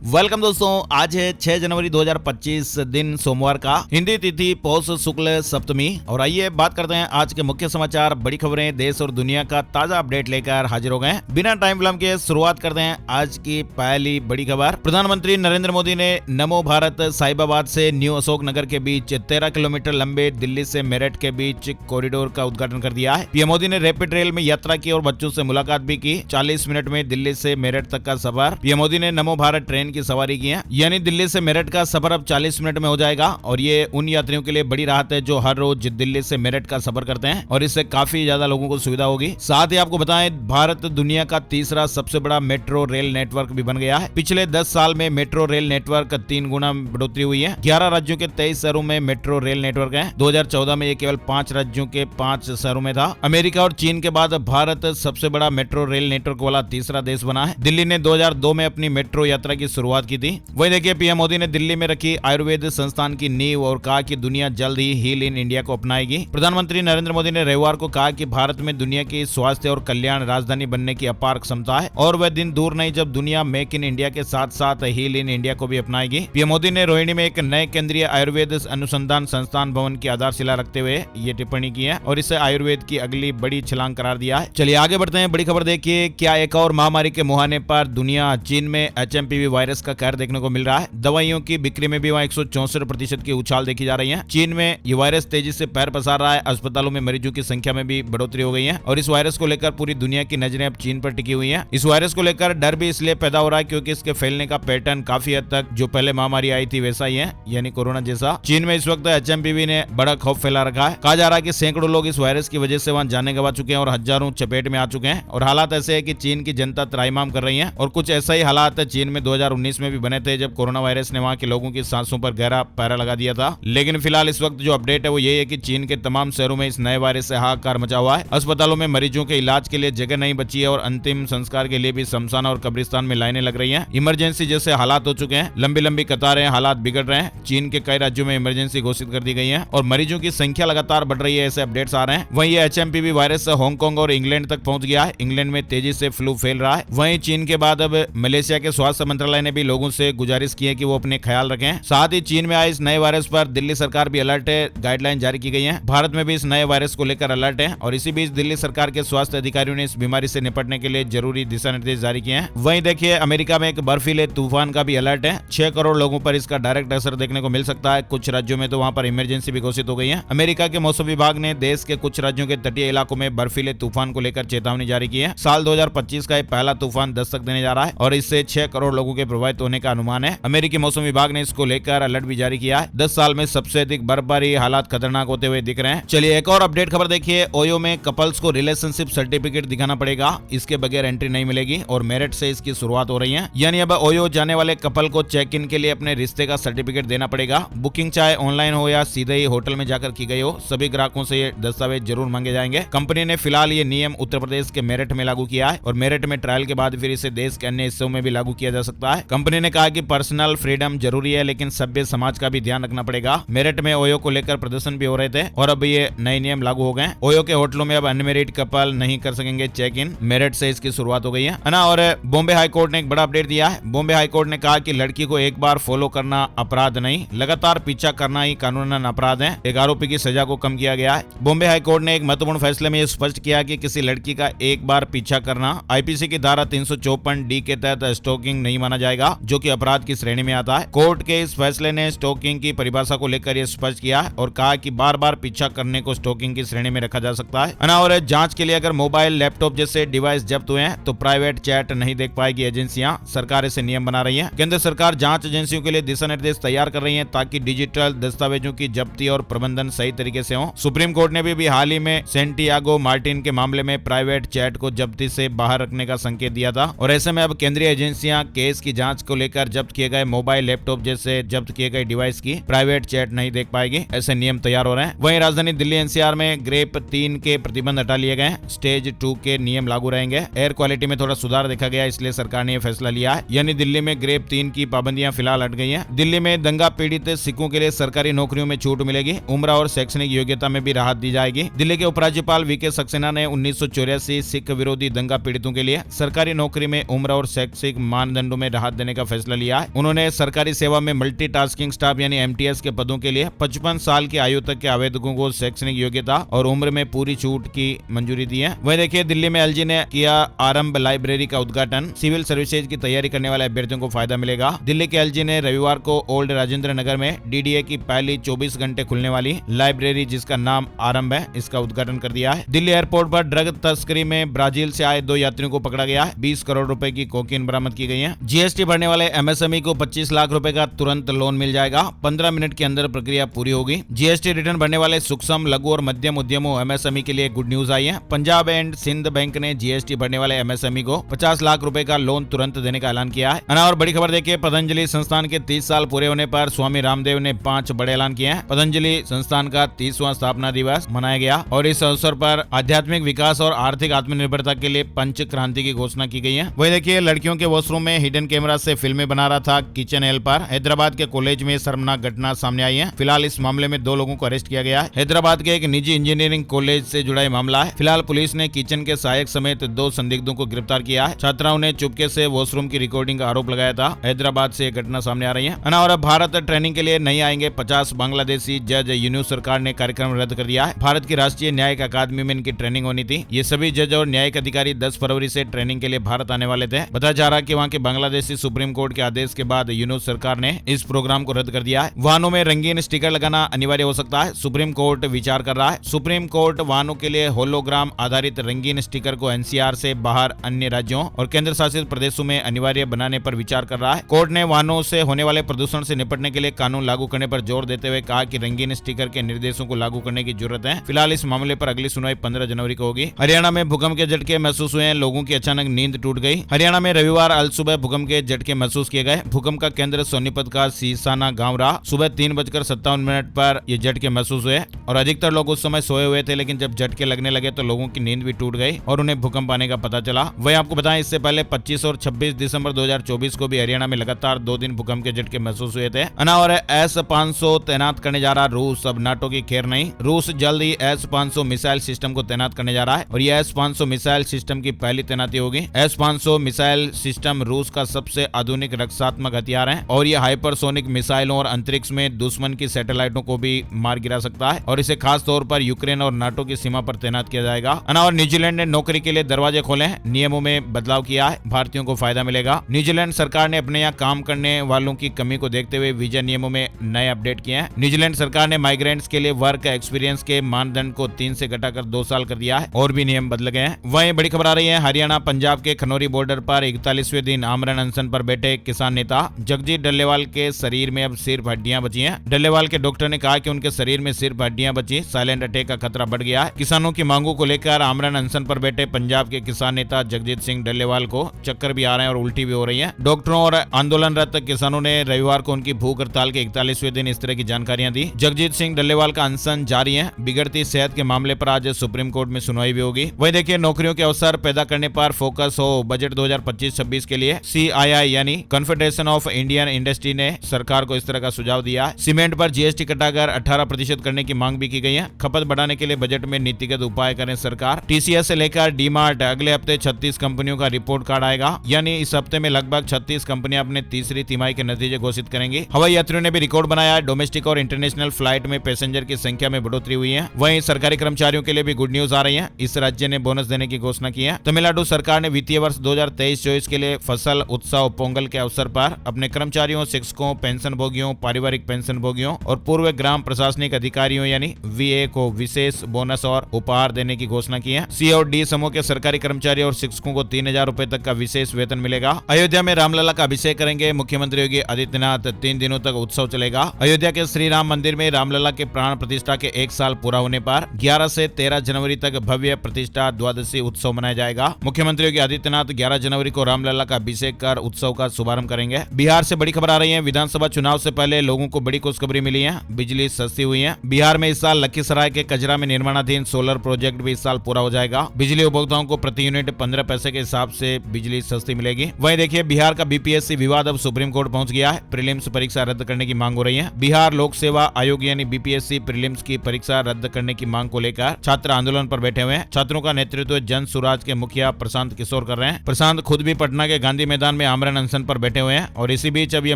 Welcome दोस्तों, आज है 6 जनवरी 2025 दिन सोमवार का, हिंदी तिथि पौष शुक्ल सप्तमी। और आइए बात करते हैं आज के मुख्य समाचार, बड़ी खबरें, देश और दुनिया का ताजा अपडेट लेकर हाजिर हो गए। बिना टाइम विलंब के शुरुआत करते हैं आज की पहली बड़ी खबर। प्रधानमंत्री नरेंद्र मोदी ने नमो भारत साहिबाबाद से न्यू अशोक नगर के बीच 13 किलोमीटर लंबे दिल्ली से मेरठ के बीच कॉरिडोर का उद्घाटन कर दिया है। पीएम मोदी ने रैपिड रेल में यात्रा की और बच्चों से मुलाकात भी की। 40 मिनट में दिल्ली से मेरठ तक का सफर। पीएम मोदी ने नमो भारत ट्रेन की सवारी की है, यानी दिल्ली से मेरठ का सफर अब 40 मिनट में हो जाएगा। और ये उन यात्रियों के लिए बड़ी राहत है जो हर रोज दिल्ली से मेरठ का सफर करते हैं, और इससे काफी ज्यादा लोगों को सुविधा होगी। साथ ही आपको बताएं, भारत दुनिया का तीसरा सबसे बड़ा मेट्रो रेल नेटवर्क भी बन गया है। पिछले 10 साल में मेट्रो रेल नेटवर्क 3 गुना बढ़ोतरी हुई है। 11 राज्यों के 23 शहरों में मेट्रो रेल नेटवर्क है। 2014 में ये केवल 5 राज्यों के 5 शहरों में था। अमेरिका और चीन के बाद भारत सबसे बड़ा मेट्रो रेल नेटवर्क वाला तीसरा देश बना है। दिल्ली ने 2002 में अपनी मेट्रो यात्रा की शुरुआत की थी। वही देखिए, पीएम मोदी ने दिल्ली में रखी आयुर्वेद संस्थान की नींव और कहा कि दुनिया जल्द ही हील इन इंडिया को अपनाएगी। प्रधानमंत्री नरेंद्र मोदी ने रविवार को कहा कि भारत में दुनिया की स्वास्थ्य और कल्याण राजधानी बनने की अपार क्षमता है, और वह दिन दूर नहीं जब दुनिया मेक इन इंडिया के साथ साथ हील इन इंडिया को भी अपनाएगी। पीएम मोदी ने रोहिणी में एक नए केंद्रीय आयुर्वेद अनुसंधान संस्थान भवन की आधारशिला रखते हुए ये टिप्पणी की है, और इसे आयुर्वेद की अगली बड़ी छलांग करार दिया है। चलिए आगे बढ़ते हैं। बड़ी खबर देखिए, क्या एक और महामारी के मुहाने पर दुनिया। चीन में HMPV वायरस का कहर देखने को मिल रहा है। दवाइयों की बिक्री में भी वहाँ 164% की उछाल देखी जा रही है। चीन में ये वायरस तेजी से पैर पसार रहा है। अस्पतालों में मरीजों की संख्या में भी बढ़ोतरी हो गई है, और इस वायरस को लेकर पूरी दुनिया की नजरें अब चीन पर टिकी हुई हैं। इस वायरस को लेकर डर भी इसलिए पैदा हो रहा है क्योंकि इसके फैलने का पैटर्न काफी हद तक जो पहले महामारी आई थी वैसा ही है, यानी कोरोना जैसा। चीन में इस वक्त HMPV ने बड़ा खौफ फैला रखा है। कहा जा रहा है कि सैकड़ों लोग इस वायरस की वजह से वहाँ जाने गंवा चुके हैं और हजारों चपेट में आ चुके हैं। और हालात ऐसे है कि चीन की जनता त्राहिमाम कर रही है, और कुछ ऐसा ही हालात चीन में 2019 में भी बने थे, जब कोरोना वायरस ने वहाँ के लोगों की सांसों पर गहरा पैरा लगा दिया था। लेकिन फिलहाल इस वक्त जो अपडेट है वो ये है कि चीन के तमाम शहरों में इस नए वायरस से हाहाकार मचा हुआ है। अस्पतालों में मरीजों के इलाज के लिए जगह नहीं बची है, और अंतिम संस्कार के लिए भी शमशान और कब्रिस्तान में लाइनें लग रही हैं। इमरजेंसी जैसे हालात हो चुके हैं, लंबी लंबी कतारें, हालात बिगड़ रहे हैं। चीन के कई राज्यों में इमरजेंसी घोषित कर दी गई है, और मरीजों की संख्या लगातार बढ़ रही है, ऐसे अपडेट्स आ रहे हैं। वहीं HMPV वायरस हांगकांग और इंग्लैंड तक पहुंच गया है। इंग्लैंड में तेजी से फ्लू फैल रहा है। वहीं चीन के बाद अब मलेशिया के स्वास्थ्य मंत्रालय ने भी लोगों से गुजारिश की है कि वो अपने ख्याल रखें। साथ ही चीन में आए इस नए वायरस पर दिल्ली सरकार भी अलर्ट है, गाइडलाइन जारी की गई है। भारत में भी इस नए वायरस को लेकर अलर्ट है, और इसी बीच दिल्ली सरकार के स्वास्थ्य अधिकारियों ने इस बीमारी से निपटने के लिए जरूरी दिशा निर्देश जारी किए हैं। वहीं देखिए, अमेरिका में एक बर्फीले तूफान का भी अलर्ट है। 6 करोड़ लोगों पर इसका डायरेक्ट असर देखने को मिल सकता है। कुछ राज्यों में तो वहां पर इमरजेंसी भी घोषित हो गई है। अमेरिका के मौसम विभाग ने देश के कुछ राज्यों के तटीय इलाकों में बर्फीले तूफान को लेकर चेतावनी जारी की है। साल 2025 का पहला तूफान दस्तक देने जा रहा है, और इससे 6 करोड़ लोगों के प्रभावित होने का अनुमान है। अमेरिकी मौसम विभाग ने इसको लेकर अलर्ट भी जारी किया है। 10 साल में सबसे अधिक बर्फबारी, हालात खतरनाक होते हुए दिख रहे हैं। चलिए एक और अपडेट खबर देखिए। ओयो में कपल्स को रिलेशनशिप सर्टिफिकेट दिखाना पड़ेगा, इसके बगैर एंट्री नहीं मिलेगी, और मेरिट से इसकी शुरुआत हो रही है। यानी अब ओयो जाने वाले कपल को चेक इन के लिए अपने रिश्ते का सर्टिफिकेट देना पड़ेगा। बुकिंग चाहे ऑनलाइन हो या सीधे ही होटल में जाकर की गई हो, सभी ग्राहकों से ये दस्तावेज जरूर मांगे जाएंगे। कंपनी ने फिलहाल ये नियम उत्तर प्रदेश के मेरठ में लागू किया है, और मेरठ में ट्रायल के बाद फिर इसे देश के अन्य हिस्सों में भी लागू किया जा सकता है। कंपनी ने कहा कि पर्सनल फ्रीडम जरूरी है, लेकिन सभ्य समाज का भी ध्यान रखना पड़ेगा। मेरठ में ओयो को लेकर प्रदर्शन भी हो रहे थे, और अब ये नए नियम लागू हो गए। ओयो के होटलों में अब अनमेरिड कपल नहीं कर सकेंगे चेक इन। मेरठ से इसकी शुरुआत हो गई है ना। और बॉम्बे हाई कोर्ट ने एक बड़ा अपडेट दिया है। बॉम्बे हाई कोर्ट ने कहा कि लड़की को एक बार फॉलो करना अपराध नहीं, लगातार पीछा करना ही कानूनन अपराध है। एक आरोपी की सजा को कम किया गया है। बॉम्बे हाई कोर्ट ने एक महत्वपूर्ण फैसले में यह स्पष्ट किया कि किसी लड़की का एक बार पीछा करना IPC की धारा 354D के तहत स्टॉकिंग नहीं माना जाएगा, जो कि अपराध की श्रेणी में आता है। कोर्ट के इस फैसले ने स्टॉकिंग की परिभाषा को लेकर यह स्पष्ट किया और कहा कि बार बार पीछा करने को स्टॉकिंग की श्रेणी में रखा जा सकता है ना। और जांच के लिए अगर मोबाइल, लैपटॉप जैसे डिवाइस जब्त हुए हैं तो प्राइवेट चैट नहीं देख पाएगी एजेंसियां। सरकार ऐसे नियम बना रही है। केंद्र सरकार जांच एजेंसियों के लिए दिशा निर्देश तैयार कर रही है, ताकि डिजिटल दस्तावेजों की जब्ती और प्रबंधन सही तरीके से हो। सुप्रीम कोर्ट ने भी हाल ही में सेंटियागो मार्टिन के मामले में प्राइवेट चैट को जब्ती से बाहर रखने का संकेत दिया था, और ऐसे में अब केंद्रीय एजेंसियां केस की जांच को लेकर जब्त किए गए मोबाइल, लैपटॉप जैसे जब्त किए गए डिवाइस की प्राइवेट चैट नहीं देख पाएगी। ऐसे नियम तैयार हो रहे हैं। वहीं राजधानी दिल्ली NCR में ग्रेप 3 के प्रतिबंध हटा लिए गए। स्टेज 2 के नियम लागू रहेंगे। एयर क्वालिटी में थोड़ा सुधार देखा गया, इसलिए सरकार ने यह फैसला लिया है। यानी दिल्ली में ग्रेप 3 की पाबंदियां फिलहाल हट गई हैं। दिल्ली में दंगा पीड़ित सिखों के लिए सरकारी नौकरियों में छूट मिलेगी। उम्र और शैक्षणिक योग्यता में भी राहत दी जाएगी। दिल्ली के उपराज्यपाल VK सक्सेना ने 1984 सिख विरोधी दंगा पीड़ितों के लिए सरकारी नौकरी में उम्र और शैक्षिक मानदंडों में राहत तैनात देने का फैसला लिया है। उन्होंने सरकारी सेवा में मल्टीटास्किंग स्टाफ यानी एमटीएस के पदों के लिए 55 साल की आयु तक के आवेदकों को शैक्षणिक योग्यता और उम्र में पूरी छूट की मंजूरी दी है। वहीं देखिए दिल्ली में एलजी ने किया आरंभ लाइब्रेरी का उद्घाटन। सिविल सर्विसेज की तैयारी करने वाले अभ्यर्थियों को फायदा मिलेगा। दिल्ली के एलजी ने रविवार को ओल्ड राजेंद्र नगर में डीडीए की पहली 24 घंटे खुलने वाली लाइब्रेरी जिसका नाम आरंभ है, इसका उद्घाटन कर दिया है। दिल्ली एयरपोर्ट पर ड्रग तस्करी में ब्राजील से आए 2 यात्रियों को पकड़ा गया है। 20 करोड़ रुपए की कोकीन बरामद की गई है। जीएसटी भरने वाले एमएसएमई को 25 लाख रुपए का तुरंत लोन मिल जाएगा। 15 मिनट के अंदर प्रक्रिया पूरी होगी। जीएसटी रिटर्न भरने वाले सूक्ष्म, लघु और मध्यम उद्यमों एमएसएमई के लिए गुड न्यूज आई है। पंजाब एंड सिंध बैंक ने जीएसटी भरने वाले एमएसएमई को 50 लाख रुपए का लोन तुरंत देने का ऐलान किया है। और बड़ी खबर देखिए, पतंजलि संस्थान के 30 साल पूरे होने पर स्वामी रामदेव ने 5 बड़े ऐलान किए हैं। पतंजलि संस्थान का 30वां स्थापना दिवस मनाया गया और इस अवसर पर आध्यात्मिक विकास और आर्थिक आत्मनिर्भरता के लिए पंच क्रांति की घोषणा की गई है। वही देखिए, लड़कियों के वॉशरूम में हिडन कैमरा से फिल्में बना रहा था किचन हेल्पर। हैदराबाद के कॉलेज में शर्मनाक घटना सामने आई है। फिलहाल इस मामले में 2 लोगों को अरेस्ट किया गया है। हैदराबाद के एक निजी इंजीनियरिंग कॉलेज से जुड़ा मामला है। फिलहाल पुलिस ने किचन के सहायक समेत 2 संदिग्धों को गिरफ्तार किया है। छात्राओं ने चुपके से वॉशरूम की रिकॉर्डिंग का आरोप लगाया था। हैदराबाद से यह घटना सामने आ रही है। और भारत ट्रेनिंग के लिए नहीं आएंगे 50 बांग्लादेशी जज। यूनुस सरकार ने कार्यक्रम रद्द कर दिया है। भारत की राष्ट्रीय न्यायिक अकादमी में इनकी ट्रेनिंग होनी थी। ये सभी जज और न्यायिक अधिकारी 10 फरवरी से ट्रेनिंग के लिए भारत आने वाले थे। बताया जा रहा है कि वहां के बांग्लादेशी सुप्रीम कोर्ट के आदेश के बाद यूनुस सरकार ने इस प्रोग्राम को रद्द कर दिया है। वाहनों में रंगीन स्टिकर लगाना अनिवार्य हो सकता है, सुप्रीम कोर्ट विचार कर रहा है। सुप्रीम कोर्ट वाहनों के लिए होलोग्राम आधारित रंगीन स्टिकर को एनसीआर से बाहर अन्य राज्यों और केंद्र शासित प्रदेशों में अनिवार्य बनाने पर विचार कर रहा है। कोर्ट ने वाहनों से होने वाले प्रदूषण से निपटने के लिए कानून लागू करने पर जोर देते हुए कहा कि रंगीन स्टिकर के निर्देशों को लागू करने की जरूरत है। फिलहाल इस मामले पर अगली सुनवाई 15 जनवरी को होगी। हरियाणा में भूकंप के झटके महसूस हुए हैं। लोगों की अचानक नींद टूट गई। हरियाणा में रविवार अल सुबह भूकंप के झटके महसूस किए गए। भूकंप का केंद्र सोनीपत का सीसाना गांव रहा। सुबह 3:57 पर ये झटके महसूस हुए और अधिकतर लोग उस समय सोए हुए थे, लेकिन जब झटके लगने लगे तो लोगों की नींद भी टूट गई और उन्हें भूकंप आने का पता चला। वहीं आपको बताएं, इससे पहले 25 और 26 दिसंबर 2024 को भी हरियाणा में लगातार 2 दिन भूकंप के झटके महसूस हुए थे। और S-500 तैनात करने जा रहा रूस। अब नाटो की खैर नहीं, रूस जल्द ही S-500 मिसाइल सिस्टम को तैनात करने जा रहा है और यह S-500 मिसाइल सिस्टम की पहली तैनाती होगी। S-500 मिसाइल सिस्टम रूस का सबसे आधुनिक रक्षात्मक हथियार है और यह हाइपरसोनिक मिसाइलों और अंतरिक्ष में दुश्मन की सैटेलाइटों को भी मार गिरा सकता है और इसे खास तौर पर यूक्रेन और नाटो की सीमा पर तैनात किया जाएगा। और न्यूजीलैंड ने नौकरी के लिए दरवाजे खोले हैं। नियमों में बदलाव किया है, भारतीयों को फायदा मिलेगा। न्यूजीलैंड सरकार ने अपने यहाँ काम करने वालों की कमी को देखते हुए वीजा नियमों में नए अपडेट किए हैं। न्यूजीलैंड सरकार ने माइग्रेंट्स के लिए वर्क एक्सपीरियंस के मानदंड को 3 से घटाकर 2 साल कर दिया है और भी नियम बदल गए हैं। वहीं बड़ी खबर आ रही है, हरियाणा पंजाब के खनौरी बॉर्डर पर 41वें दिन आमरण अनशन पर बैठे किसान नेता जगजीत डल्लेवाल के शरीर में अब सिर्फ हड्डियां बची हैं। डल्लेवाल के डॉक्टर ने कहा कि उनके शरीर में सिर्फ हड्डियां बची, साइलेंट अटैक का खतरा बढ़ गया है। किसानों की मांगों को लेकर आमरण अनशन पर बैठे पंजाब के किसान नेता जगजीत सिंह डल्लेवाल को चक्कर भी आ रहे हैं और उल्टी भी हो रही है। डॉक्टरों और आंदोलनरत किसानों ने रविवार को उनकी भूख हड़ताल के 41वें दिन इस तरह की जानकारियां दी। जगजीत सिंह डल्लेवाल का अनशन जारी है। बिगड़ती सेहत के मामले पर आज सुप्रीम कोर्ट में सुनवाई भी होगी। वही देखिए, नौकरियों के अवसर पैदा करने पर फोकस हो। बजट 2025-26 के लिए CII यानी कॉन्फेडरेशन ऑफ इंडियन इंडस्ट्री ने सरकार को इस तरह का सुझाव दिया है। सीमेंट पर जीएसटी घटाकर 18% करने की मांग भी की गई है। खपत बढ़ाने के लिए बजट में नीतिगत उपाय करें सरकार। TCS से लेकर डीमार्ट अगले हफ्ते 36 कंपनियों का रिपोर्ट कार्ड आएगा, यानी इस हफ्ते में लगभग 36 कंपनियां अपने तीसरी तिमाही के नतीजे घोषित करेंगी। हवाई यात्रियों ने भी रिकॉर्ड बनाया है। डोमेस्टिक और इंटरनेशनल फ्लाइट में पैसेंजर की संख्या में बढ़ोतरी हुई है। वहीं सरकारी कर्मचारियों के लिए भी गुड न्यूज आ रही है। इस राज्य ने बोनस देने की घोषणा की है। तमिलनाडु सरकार ने वित्तीय वर्ष 2023-24 के लिए फसल उत्सव पोंगल के अवसर पर अपने कर्मचारियों, शिक्षकों, पेंशन भोगियों, पारिवारिक पेंशन भोगियों और पूर्व ग्राम प्रशासनिक अधिकारियों यानी VA को विशेष बोनस और उपहार देने की घोषणा की है। C और D समूह के सरकारी कर्मचारी और शिक्षकों को 3000 रुपए तक का विशेष वेतन मिलेगा। अयोध्या में रामलला का अभिषेक करेंगे मुख्यमंत्री योगी आदित्यनाथ। 3 दिनों तक उत्सव चलेगा। अयोध्या के श्री राम मंदिर में रामलला के प्राण प्रतिष्ठा के 1 साल पूरा होने पर 11 से 13 जनवरी तक भव्य प्रतिष्ठा द्वादशी उत्सव मनाया जाएगा। मुख्यमंत्री योगी आदित्यनाथ 11 जनवरी को रामलला का अभिषेक कर उत्सव का शुभारंभ करेंगे। बिहार से बड़ी खबर आ रही है। विधानसभा चुनाव से पहले लोगों को बड़ी खुशखबरी मिली है। बिजली सस्ती हुई है। बिहार में इस साल लखीसराय के कजरा में निर्माणाधीन सोलर प्रोजेक्ट भी इस साल पूरा हो जाएगा। बिजली उपभोक्ताओं को प्रति यूनिट 15 पैसे के हिसाब से बिजली सस्ती मिलेगी। वहीं देखिए, बिहार का BPSC विवाद अब सुप्रीम कोर्ट पहुंच गया है। प्रीलिम्स परीक्षा रद्द करने की मांग हो रही है। बिहार लोक सेवा आयोग यानी BPSC प्रीलिम्स की परीक्षा रद्द करने की मांग को लेकर छात्र आंदोलन पर बैठे हुए हैं। छात्रों का नेतृत्व जन सुराज के मुखिया प्रशांत किशोर कर रहे हैं। प्रशांत खुद भी पटना के गांधी मैदान में आमरण आमरण अनशन पर बैठे हुए हैं। और इसी बीच अब ये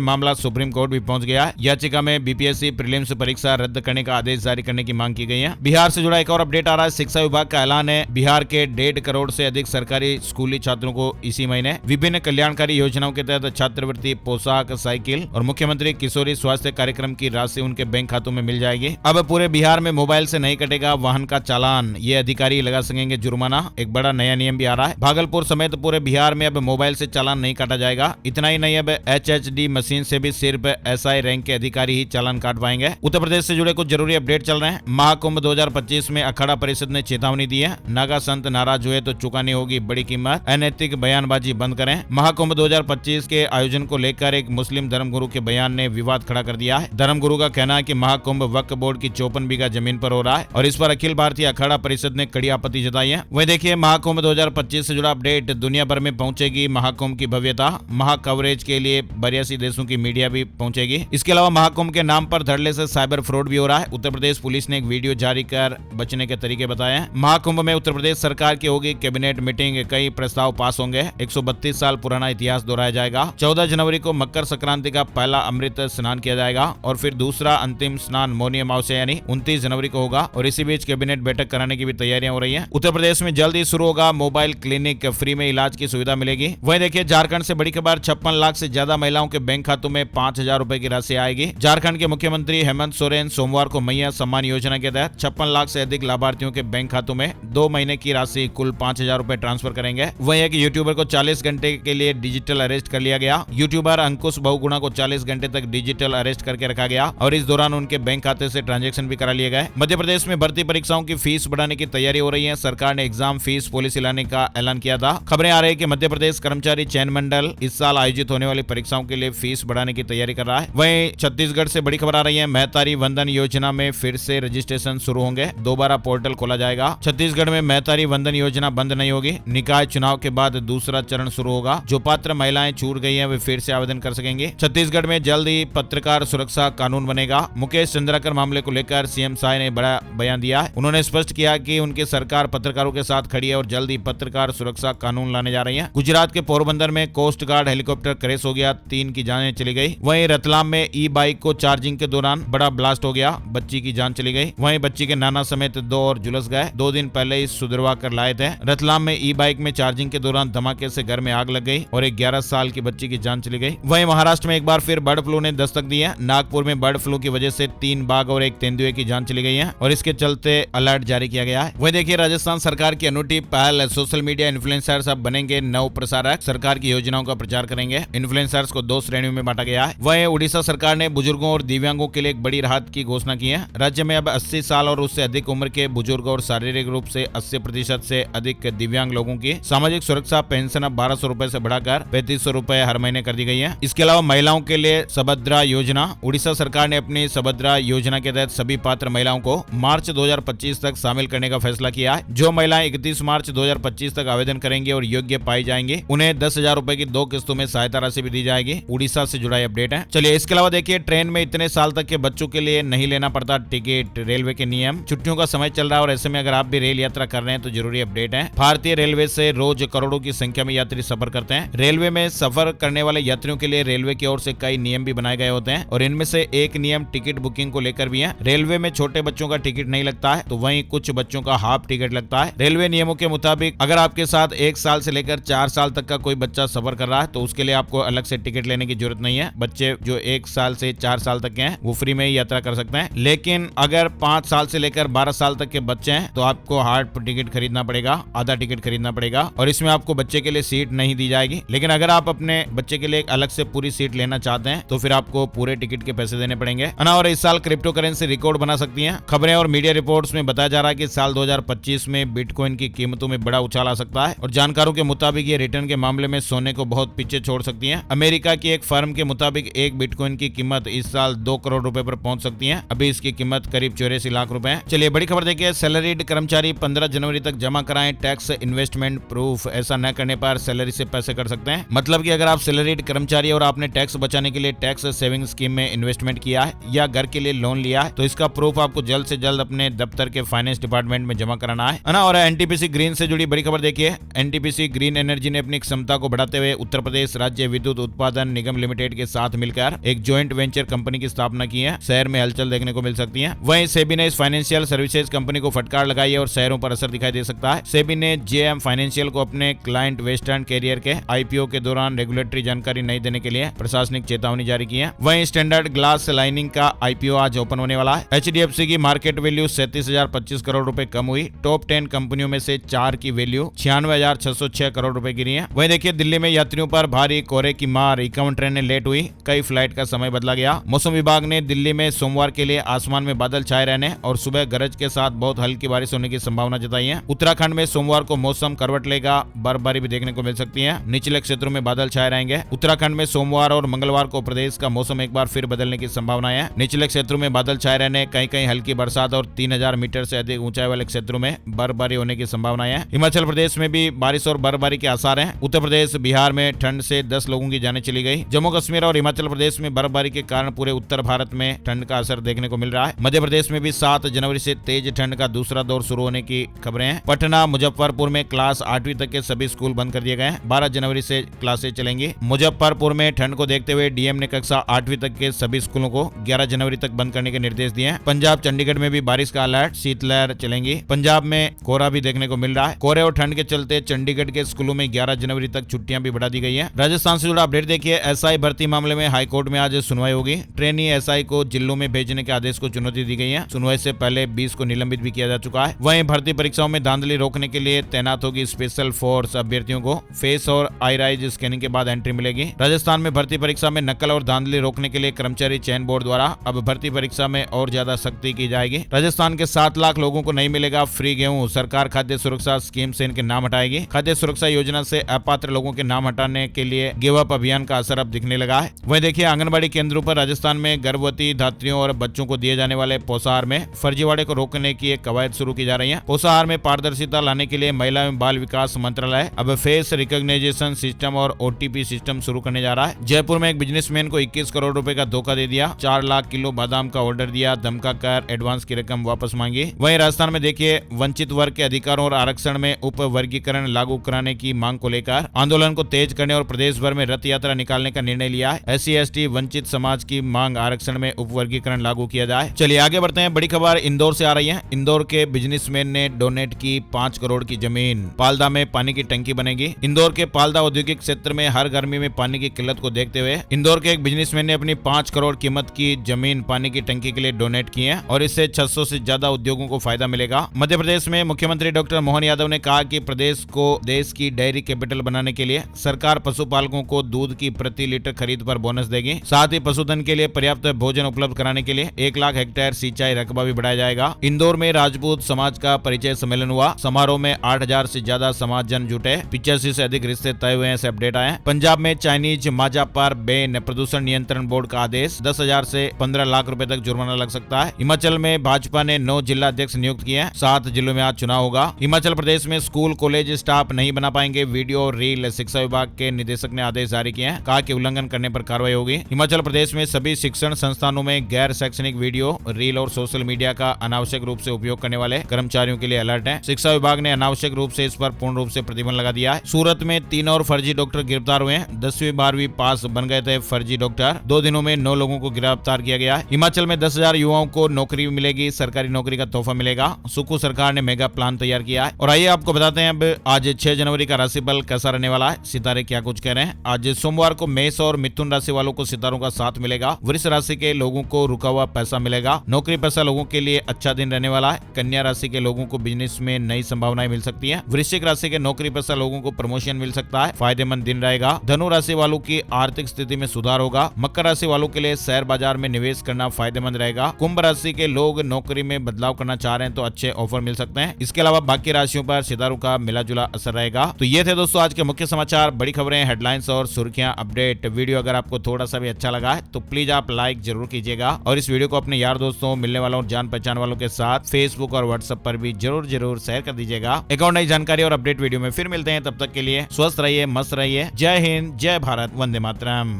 मामला सुप्रीम कोर्ट भी पहुंच गया है। याचिका में बीपीएससी प्रीलिम्स परीक्षा रद्द करने का आदेश जारी करने की मांग की गई है। बिहार से जुड़ा एक और अपडेट आ रहा है। शिक्षा विभाग का ऐलान है, बिहार के 1.5 करोड़ से अधिक सरकारी स्कूली छात्रों को इसी महीने विभिन्न कल्याणकारी योजनाओं के तहत छात्रवृत्ति, पोशाक, साइकिल और मुख्यमंत्री किशोरी स्वास्थ्य कार्यक्रम की राशि उनके बैंक खातों में मिल जाएगी। अब पूरे बिहार में मोबाइल से नहीं कटेगा वाहन का चालान, ये अधिकारी लगा सकेंगे जुर्माना। एक बड़ा नया नियम भी आ रहा है। भागलपुर समेत पूरे बिहार में अब मोबाइल से चालान नहीं काटा जाएगा। इतना ही नहीं, अब HHD मशीन से भी सिर्फ SI रैंक के अधिकारी ही चालान काट पाएंगे। उत्तर प्रदेश से जुड़े कुछ जरूरी अपडेट चल रहे हैं। महाकुंभ 2025 में अखाड़ा परिषद ने चेतावनी दी है, नागा संत नाराज हुए तो चुकानी होगी बड़ी कीमत, अनैतिक बयानबाजी बंद करें। महाकुंभ 2025 के आयोजन को लेकर एक मुस्लिम धर्मगुरु के बयान ने विवाद खड़ा कर दिया है। धर्मगुरु का कहना है कि महाकुंभ वक्फ बोर्ड की 54 बीघा जमीन पर हो रहा है और इस पर अखिल भारतीय अखाड़ा परिषद ने कड़ी आपत्ति जताई है। वहीं देखिए, महाकुंभ 2025 से जुड़ा अपडेट, दुनिया भर में पहुंचेगी महाकुंभ की भव्यता। महा कवरेज के लिए 82 देशों की मीडिया भी पहुंचेगी। इसके अलावा महाकुंभ के नाम पर धड़ल्ले से साइबर फ्रॉड भी हो रहा है। उत्तर प्रदेश पुलिस ने एक वीडियो जारी कर बचने के तरीके बताए हैं। महाकुंभ में उत्तर प्रदेश सरकार की होगी कैबिनेट मीटिंग, कई प्रस्ताव पास होंगे। 132 साल पुराना इतिहास दोहराया जाएगा। 14 जनवरी को मकर संक्रांति का पहला अमृत स्नान किया जाएगा और फिर दूसरा अंतिम स्नान मौनी अमावस्या यानी 29 जनवरी को होगा। और इसी बीच कैबिनेट बैठक कराने की भी तैयारियां हो रही हैं। उत्तर प्रदेश में जल्द ही शुरू होगा मोबाइल क्लिनिक, फ्री में इलाज की सुविधा मिलेगी। वहीं देखिए, झारखंड से बड़ी खबर, 56 लाख से ज्यादा महिलाओं के बैंक खातों में 5,000 रुपए की राशि आएगी। झारखंड के मुख्यमंत्री हेमंत सोरेन सोमवार को मैया सम्मान योजना के तहत 56 लाख से अधिक लाभार्थियों के बैंक खातों में 2 महीने की राशि कुल 5,000 रुपए ट्रांसफर करेंगे। वहीं एक यूट्यूबर को 40 घंटे के लिए डिजिटल अरेस्ट कर लिया गया। यूट्यूबर अंकुश बहुगुणा को 40 घंटे तक डिजिटल अरेस्ट करके रखा गया और इस दौरान उनके बैंक खाते से ट्रांजैक्शन भी करा लिए गए। मध्य प्रदेश में भर्ती परीक्षाओं की फीस बढ़ाने की तैयारी हो रही है। सरकार ने एग्जाम फीस पॉलिसी लाने का ऐलान किया था। खबरें आ रही है कि मध्य प्रदेश कर्मचारी चयन मंडल इस साल आयोजित होने वाली परीक्षाओं के लिए फीस बढ़ाने की तैयारी कर रहा है। वहीं छत्तीसगढ़ से बड़ी खबर आ रही है, महतारी वंदन योजना में फिर से रजिस्ट्रेशन शुरू होंगे। दोबारा पोर्टल खोला जाएगा। छत्तीसगढ़ में महतारी वंदन योजना बंद नहीं होगी। निकाय चुनाव के बाद दूसरा चरण शुरू होगा। जो पात्र महिलाएं छूट गई हैं वे फिर से आवेदन कर सकेंगे। छत्तीसगढ़ में जल्द ही पत्रकार सुरक्षा कानून बनेगा। मुकेश चंद्राकर मामले को लेकर सीएम साय ने बड़ा बयान दिया है। उन्होंने स्पष्ट किया कि उनकी सरकार पत्रकारों के साथ खड़ी है और जल्द ही पत्रकार सुरक्षा कानून लाने जा रही है। गुजरात के पोरबंदर में कोस्ट गार्ड हेलीकॉप्टर क्रैश हो गया, 3 की जानें चली गई। वहीं रतलाम में ई बाइक को चार्जिंग के दौरान बड़ा ब्लास्ट हो गया, बच्ची की जान चली गई। वहीं बच्ची के नाना समेत 2 और झुलस गए। 2 दिन पहले ही सुधरवा कर लाए थे। रतलाम में ई बाइक में चार्जिंग के दौरान धमाके से घर में आग लग गई और एक 11 साल की बच्ची की जान चली गई। वहीं महाराष्ट्र में एक बार फिर बर्ड फ्लू ने दस्तक दी है। नागपुर में बर्ड फ्लू की वजह से 3 बाघ और 1 तेंदुए की जान चली गई है और इसके चलते अलर्ट जारी किया गया है। वहीं देखिए, राजस्थान सरकार की अनूठी पहल, सोशल मीडिया इन्फ्लुएंसर्स अब बनेंगे नव प्रसारक, सरकार की योजनाओं का प्रचार करेंगे। इन्फ्लुएंसर्स को 2 श्रेणियों में बांटा गया है। वहीं उड़ीसा सरकार ने बुजुर्गों और दिव्यांगों के लिए एक बड़ी राहत की घोषणा की है। राज्य में अब 80 साल और उससे अधिक उम्र के बुजुर्ग और शारीरिक रूप से 80% से अधिक दिव्यांग लोगों की सामाजिक सुरक्षा पेंशन अब 1200 रुपए से बढ़ाकर 3500 रुपए हर महीने कर दी गई है। इसके अलावा महिलाओं के लिए सबद्रा योजना, उड़ीसा सरकार ने अपनी सबद्रा योजना के तहत सभी पात्र महिलाओं को मार्च 2025 तक शामिल करने का फैसला किया है। जो महिलाएं 31 मार्च 2025 तक आवेदन करेंगे और योग्य पाई जाएंगी, उन्हें 10,000 रुपए की 2 किस्तों में सहायता राशि भी दी जाएगी। उड़ीसा से जुड़ा अपडेट है। चलिए, इसके अलावा देखिए, ट्रेन में इतने साल तक के बच्चों के लिए नहीं लेना पड़ता टिकट, रेलवे के नियम। छुट्टियों का समय चल रहा है और ऐसे में अगर आप भी रेल यात्रा कर रहे हैं तो जरूरी अपडेट है। भारतीय रेलवे से रोज करोड़ों की संख्या में यात्री सफर करते हैं। रेलवे में सफर करने वाले यात्रियों के लिए रेलवे की ओर से कई नियम भी बनाए गए होते हैं और इनमें से एक नियम टिकट बुकिंग को लेकर भी है। रेलवे में छोटे बच्चों का टिकट नहीं लगता है, तो वहीं कुछ बच्चों का हाफ टिकट लगता है। रेलवे नियमों के मुताबिक अगर आपके साथ 1 साल से लेकर 4 साल तक का कोई बच्चा सफर कर रहा है तो उसके लिए आपको अलग से टिकट लेने की जरूरत नहीं है। बच्चे जो 1 साल से 4 साल तक के हैं वो फ्री में ही यात्रा कर सकते हैं। लेकिन अगर 5 साल से लेकर 12 साल तक के बच्चे हैं तो आपको हाफ टिकट खरीदना पड़ेगा, आधा टिकट खरीदना पड़ेगा और इसमें आपको बच्चे के लिए सीट नहीं दी जाएगी। लेकिन अगर आप अपने बच्चे के लिए अलग से पूरी सीट लेना चाहते हैं तो फिर आपको पूरे टिकट के पैसे देने पड़ेंगे। और इस साल क्रिप्टो करेंसी रिकॉर्ड बना सकती है। खबरें और मीडिया रिपोर्ट्स में बताया जा रहा है कि साल 2025 में बिटकॉइन की कीमतों में बड़ा उछाल आ सकता है और जानकारों के मुताबिक ये रिटर्न के मामले में सोने को बहुत पीछे छोड़ सकती है। अमेरिका की एक फर्म के मुताबिक एक बिटकॉइन की कीमत इस साल 2 करोड़ रुपए पर पहुंच सकती है। अभी इसकी कीमत करीब 84 लाख रुपए है। चलिए, बड़ी खबर देखिए, सैलरीड कर्मचारी 15 जनवरी तक जमा कराएं टैक्स इन्वेस्टमेंट प्रूफ। ऐसा न करने पर सैलरी से पैसे कट सकते हैं। मतलब कि अगर आप सैलरीड कर्मचारी और आपने टैक्स बचाने के लिए टैक्स सेविंग स्कीम में इन्वेस्टमेंट किया है या घर के लिए लोन लिया है तो इसका प्रूफ आपको जल्द से जल्द अपने दफ्तर के फाइनेंस डिपार्टमेंट में जमा कराना है ना। और एनटीपीसी ग्रीन से जुड़ी बड़ी खबर देखिए, एनटीपीसी ग्रीन एनर्जी ने अपनी क्षमता को बढ़ाते हुए उत्तर उत्तर प्रदेश राज्य विद्युत उत्पादन निगम लिमिटेड के साथ मिलकर एक ज्वाइंट वेंचर कंपनी की स्थापना की है। शहर में हलचल देखने को मिल सकती है। वहीं सेबी ने इस फाइनेंशियल सर्विसेज कंपनी को फटकार लगाई है और शहरों पर असर दिखाई दे सकता है। सेबी ने जेएम फाइनेंशियल को अपने क्लाइंट वेस्टर्न कैरियर के आईपीओ के दौरान रेगुलेटरी जानकारी नहीं देने के लिए प्रशासनिक चेतावनी जारी की है। वहीं स्टैंडर्ड ग्लास लाइनिंग का आईपीओ आज ओपन होने वाला है। एचडीएफसी की मार्केट वैल्यू 37,025 करोड़ रुपए कम हुई। टॉप 10 कंपनियों में से 4 की वैल्यू 96,606 करोड़ रुपए गिरी है। वहीं देखिए दिल्ली में यात्रियों पर भारी कोहरे की मार, 51 ट्रेनें लेट हुई, कई फ्लाइट का समय बदला गया। मौसम विभाग ने दिल्ली में सोमवार के लिए आसमान में बादल छाए रहने और सुबह गरज के साथ बहुत हल्की बारिश होने की संभावना जताई है। उत्तराखंड में सोमवार को मौसम करवट लेगा, बर्फबारी भी देखने को मिल सकती है। निचले क्षेत्रों में बादल छाए रहेंगे। उत्तराखंड में सोमवार और मंगलवार को प्रदेश का मौसम एक बार फिर बदलने की संभावना है। निचले क्षेत्रों में बादल छाए रहने, कहीं कहीं हल्की बरसात और 3000 मीटर से अधिक ऊंचाई वाले क्षेत्रों में बर्फबारी होने की संभावना है। हिमाचल प्रदेश में भी बारिश और बर्फबारी के आसार हैं। उत्तर प्रदेश बिहार में ठंड से 10 लोगों की जानें चली गई। जम्मू कश्मीर और हिमाचल प्रदेश में बर्फबारी के कारण पूरे उत्तर भारत में ठंड का असर देखने को मिल रहा है। मध्य प्रदेश में भी 7 जनवरी से तेज ठंड का दूसरा दौर शुरू होने की खबरें हैं। पटना, मुजफ्फरपुर में क्लास 8वीं तक के सभी स्कूल बंद कर दिए गए हैं। 12 जनवरी से क्लासें चलेंगी। मुजफ्फरपुर में ठंड को देखते हुए डीएम ने कक्षा 8वीं तक के सभी स्कूलों को 11 जनवरी तक बंद करने के निर्देश दिए हैं। पंजाब, चंडीगढ़ में भी बारिश का अलर्ट, शीतलहर चलेंगी। पंजाब में कोहरा भी देखने को मिल रहा है। कोहरे और ठंड के चलते चंडीगढ़ के स्कूलों में 11 जनवरी तक छुट्टियां भी बढ़ा दी गई है। राजस्थान से जुड़ा अपडेट देखिए। एसआई भर्ती मामले में हाईकोर्ट में आज सुनवाई होगी। ट्रेनी एसआई को जिलों में भेजने के आदेश को चुनौती दी गई है। सुनवाई से पहले 20 को निलंबित भी किया जा चुका है। वहीं भर्ती परीक्षाओं में धांधली रोकने के लिए तैनात होगी स्पेशल फोर्स। अभ्यर्थियों को फेस और आईराइज स्कैनिंग के बाद एंट्री मिलेगी। राजस्थान में भर्ती परीक्षा में नकल और धांधली रोकने के लिए कर्मचारी चयन बोर्ड द्वारा अब भर्ती परीक्षा में और ज्यादा सख्ती की जाएगी। राजस्थान के 7 लाख लोगों को नहीं मिलेगा फ्री गेहूं। सरकार खाद्य सुरक्षा स्कीम से इनके नाम हटाएगी। खाद्य सुरक्षा योजना से अपात्र लोगों के नाम हटाने के लिए गिव अप अभियान का असर अब दिखने लगा है। वहीं देखिए आंगनबाड़ी केंद्रों पर राजस्थान में गर्भवती धात्रियों और बच्चों को दिए जाने वाले पोषाहार में फर्जीवाड़े को रोकने की एक कवायद शुरू की जा रही है। पोषाहार में पारदर्शिता लाने के लिए महिला एवं बाल विकास मंत्रालय अब फेस रिकॉग्निशन सिस्टम और ओटीपी सिस्टम शुरू करने जा रहा है। जयपुर में एक बिजनेसमैन को 21 करोड़ रुपए का धोखा दे दिया। 4 लाख किलो बादाम का ऑर्डर दिया, धमका कर एडवांस की रकम वापस मांगी। वहीं राजस्थान में देखिए वंचित वर्ग के अधिकारों और आरक्षण में उप वर्गीकरण लागू कराने की मांग को लेकर आंदोलन को तेज करने और प्रदेश भर में रथ यात्रा निकालने का निर्णय लिया है। SC/ST वंचित समाज की मांग आरक्षण में उप वर्गीकरण लागू किया जाए। चलिए आगे बढ़ते हैं। बड़ी खबर इंदौर से आ रही है। इंदौर के बिजनेसमैन ने डोनेट की 5 करोड़ की जमीन। पालदा में पानी की टंकी बनेगी। इंदौर के पालदा औद्योगिक क्षेत्र में हर गर्मी में पानी की किल्लत को देखते हुए इंदौर के एक बिजनेसमैन ने अपनी 5 करोड़ कीमत की जमीन पानी की टंकी के लिए डोनेट की है और इससे 600 से ज्यादा उद्योगों को फायदा मिलेगा। मध्य प्रदेश में मुख्यमंत्री डॉक्टर मोहन यादव ने कहा कि प्रदेश को देश की डेयरी कैपिटल बनाने के लिए सरकार पशुपालकों को दूध की प्रति लीटर खरीद पर बोनस देगी। साथ ही पशुधन के लिए पर्याप्त भोजन उपलब्ध कराने के लिए 1 लाख हेक्टेयर सिंचाई रकबा भी बढ़ाया जाएगा। इंदौर में राजपूत समाज का परिचय सम्मेलन हुआ। समारोह में 8000 से ज्यादा समाज जन जुटे। 85 से अधिक रिश्ते तय हुए, ऐसे अपडेट आए। पंजाब में चाइनीज माजा पर बैन। प्रदूषण नियंत्रण बोर्ड का आदेश। 10,000 से 15 लाख रुपए तक जुर्माना लग सकता है। हिमाचल में भाजपा ने 9 जिला अध्यक्ष नियुक्त किए हैं। 7 जिलों में आज चुनाव होगा। हिमाचल प्रदेश में स्कूल कॉलेज स्टाफ नहीं बना पाएंगे वीडियो और रील। शिक्षा विभाग के निदेशक ने आदेश जारी किए हैं। कहा कि उल्लंघन करने पर कार्रवाई होगी। हिमाचल प्रदेश में सभी शिक्षण संस्थानों में गैर शैक्षणिक वीडियो, रील और सोशल मीडिया का अनावश्यक रूप से उपयोग करने वाले कर्मचारियों के लिए अलर्ट है। शिक्षा विभाग ने अनावश्यक रूप से इस पर पूर्ण रूप से प्रतिबंध लगा दिया है। सूरत में 3 और फर्जी डॉक्टर गिरफ्तार हुए हैं। 10वीं 12वीं पास बन गए थे फर्जी डॉक्टर। 2 दिनों में 9 लोगों को गिरफ्तार किया गया। हिमाचल में 10,000 युवाओं को नौकरी मिलेगी। सरकारी नौकरी का तोहफा मिलेगा। सुक्खू सरकार ने मेगा प्लान तैयार किया है। और आइए आपको बताते हैं अब आज 6 जनवरी का राशिफल कैसा रहने वाला है। सितारे क्या कुछ कह रहे हैं। आज सोमवार को मेष और मिथुन राशि वालों को सितारों का साथ मिलेगा। वृष राशि के लोगों को रुका हुआ पैसा मिलेगा। नौकरी पेशा लोगों के लिए अच्छा दिन रहने वाला है। कन्या राशि के लोगों को बिजनेस में नई संभावनाएं मिल सकती है। वृश्चिक राशि के नौकरी पेशा लोगों को प्रमोशन मिल सकता है। फायदेमंद दिन रहेगा। धनु राशि वालों की आर्थिक स्थिति में सुधार होगा। मकर राशि वालों के लिए शेयर बाजार में निवेश करना फायदेमंद रहेगा। कुंभ राशि के लोग नौकरी में बदलाव करना चाह रहे हैं तो अच्छे ऑफर मिल सकते हैं। इसके अलावा बाकी राशियों पर सितारों का मिला जुला असर रहेगा। तो ये थे दोस्तों आज के मुख्य समाचार, बड़ी खबरें, हेडलाइंस और सुर्खियां, अपडेट। वीडियो अगर आपको थोड़ा सा भी अच्छा लगा है तो प्लीज आप लाइक जरूर कीजिएगा और इस वीडियो को अपने यार दोस्तों, मिलने वालों और जान पहचान वालों के साथ फेसबुक और व्हाट्सएप पर भी जरूर शेयर कर दीजिएगा। एक और नई जानकारी और अपडेट वीडियो में फिर मिलते हैं। तब तक के लिए स्वस्थ रहिए, मस्त रहिए। जय हिंद, जय भारत, वंदे मातरम।